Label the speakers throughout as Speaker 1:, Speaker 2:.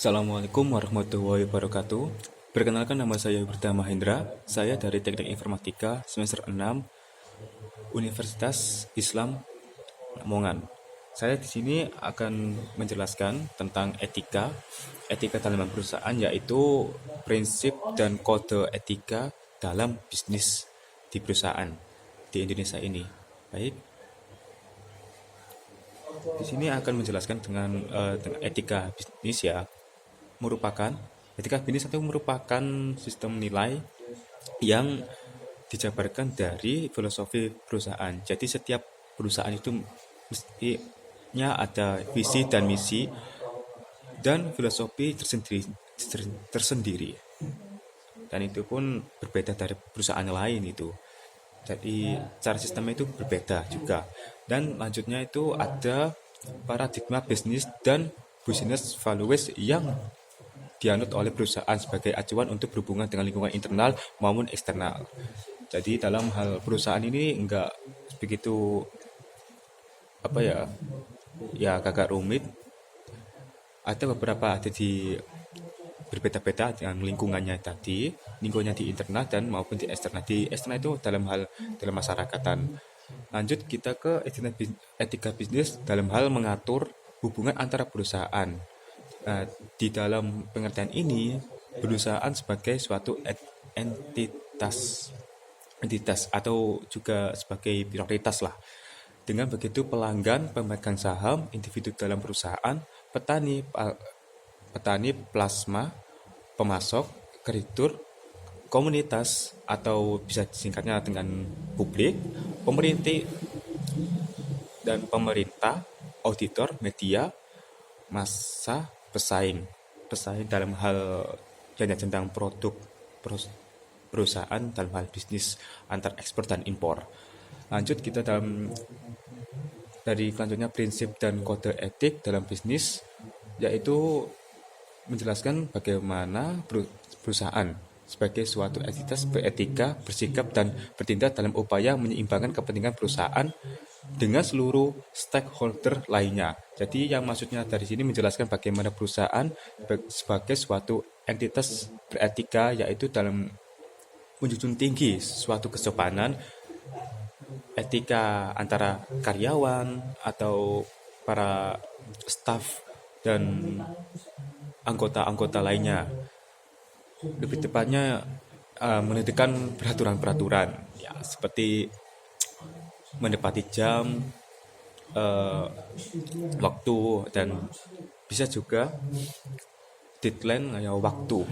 Speaker 1: Assalamualaikum warahmatullahi wabarakatuh. Perkenalkan, nama saya Berta Mahendra. Saya dari Teknik Informatika semester 6 Universitas Islam Lamongan. Saya di sini akan menjelaskan tentang etika dalam perusahaan, yaitu prinsip dan kode etika dalam bisnis di perusahaan di Indonesia ini. Baik, di sini akan menjelaskan dengan etika bisnis ya. merupakan Etika bisnis itu merupakan sistem nilai yang dijabarkan dari filosofi perusahaan. Jadi setiap perusahaan itu mestinya ada visi dan misi dan filosofi tersendiri. Dan itu pun berbeda dari perusahaan lain itu. Jadi cara sistemnya itu berbeda juga. Dan lanjutnya itu ada paradigma bisnis dan business values yang dianut oleh perusahaan sebagai acuan untuk berhubungan dengan lingkungan internal maupun eksternal. Jadi dalam hal perusahaan ini enggak begitu ya agak rumit. Ada beberapa ada di berbeda-beda dengan lingkungannya tadi, lingkungannya di internal dan maupun di eksternal. Di eksternal itu dalam masyarakatan. Lanjut kita ke etika bisnis dalam hal mengatur hubungan antara perusahaan. Nah, di dalam pengertian ini, perusahaan sebagai suatu entitas, atau juga sebagai prioritas lah. Dengan begitu pelanggan, pemegang saham, individu dalam perusahaan, petani plasma, pemasok, kreditur, komunitas atau bisa disingkatnya dengan publik, pemerintah dan pemerintah, auditor, media, masa, pesaing dalam hal yang tentang produk perusahaan dalam hal bisnis antar ekspor dan impor. Lanjut kita dari selanjutnya prinsip dan kode etik dalam bisnis, yaitu menjelaskan bagaimana perusahaan sebagai suatu entitas beretika, bersikap dan bertindak dalam upaya menyeimbangkan kepentingan perusahaan dengan seluruh stakeholder lainnya. Jadi yang maksudnya dari sini menjelaskan bagaimana perusahaan sebagai suatu entitas beretika, yaitu dalam menjunjung tinggi suatu kesopanan, etika antara karyawan atau para staf dan anggota-anggota lainnya. Lebih tepatnya menentukan peraturan-peraturan ya, seperti menepati jam, waktu, dan bisa juga deadline ya, waktu.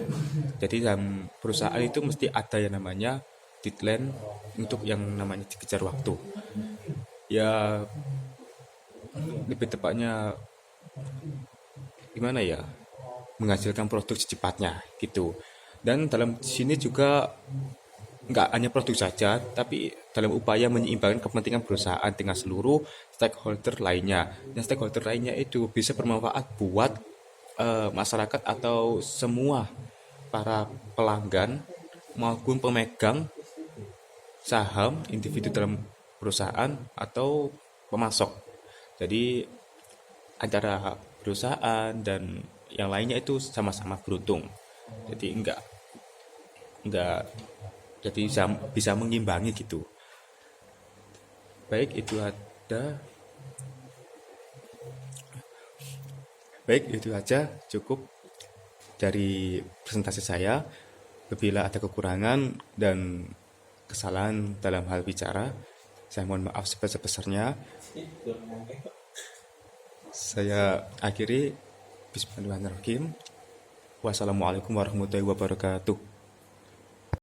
Speaker 1: Jadi dalam perusahaan itu mesti ada yang namanya deadline untuk yang namanya dikejar waktu. Ya lebih tepatnya gimana ya, menghasilkan produk secepatnya gitu. Dan dalam sini juga nggak hanya produk saja, tapi dalam upaya menyeimbangkan kepentingan perusahaan dengan seluruh stakeholder lainnya. Dan stakeholder lainnya itu bisa bermanfaat buat masyarakat atau semua para pelanggan maupun pemegang saham, individu dalam perusahaan atau pemasok. Jadi antara perusahaan dan yang lainnya itu sama-sama beruntung. Jadi enggak jadi bisa mengimbangi gitu. Baik, itu aja cukup dari presentasi saya. Apabila ada kekurangan dan kesalahan dalam hal bicara, saya mohon maaf sebesar-besarnya. Saya akhiri. Bismillahirrahmanirrahim. Wassalamualaikum warahmatullahi wabarakatuh.